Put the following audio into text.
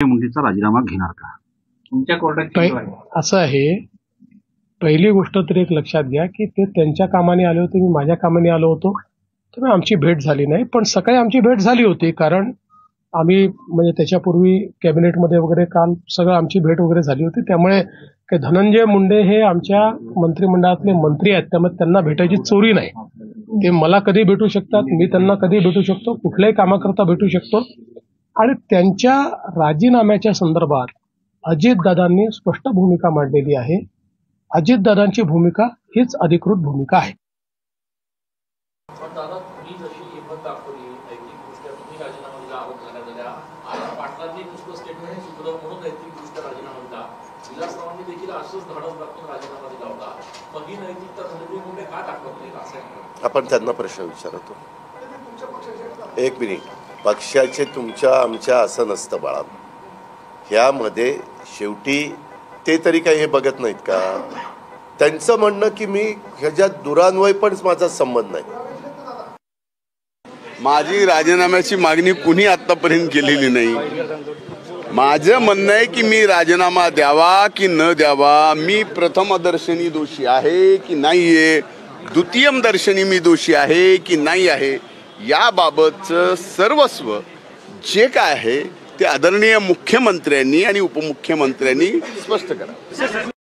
मुंडेचा राजीनामा घेणार का? तुमच्या कोर्टात असं आहे, पहिली गोष्ट तर एक लक्षात घ्या की ते त्यांच्या कामाने आले होते, मी माझ्या कामाने आलो होतो, त्यामुळे आमची भेट झाली नाही. पण सकाळी आमची भेट झाली होती, कारण आम्ही म्हणजे त्याच्यापूर्वी कॅबिनेटमध्ये वगैरे काल सगळं आमची भेट वगैरे झाली होती. त्यामुळे धनंजय मुंडे हे आमच्या मंत्रिमंडळातले मंत्री आहेत, त्यामुळे त्यांना भेटायची चोरी नाही. ते मला कधी भेटू शकतात, मी त्यांना कधी भेटू शकतो, कुठल्याही कामाकरता भेटू शकतो. आणि त्यांच्या राजीनाम्याच्या संदर्भात अजितदादांनी स्पष्ट भूमिका मांडलेली आहे. अजितदादांची भूमिका हीच अधिकृत भूमिका आहे. आपण त्यांना प्रश्न विचारतो. एक मिनिट, पक्षाचे तुमच्या आमच्या असं नसतं बाळा. ह्यामध्ये शेवटी ते तरी काही हे बघत नाहीत का? त्यांचं म्हणणं की मी ह्याच्यात दुरान्वय पण माझा संबंध नाही. माझी राजीनाम्याची मागणी कुणी आतापर्यंत केलेली नाही. माझं म्हणणं आहे की मी राजीनामा द्यावा की न द्यावा, मी प्रथमदर्शनी दोषी आहे की नाही आहे, द्वितीयम दर्शनी मी दोषी आहे की नाही आहे, याबाबतचं सर्वस्व जे काय आहे ते आदरणीय मुख्यमंत्र्यांनी आणि उपमुख्यमंत्र्यांनी स्पष्ट करा.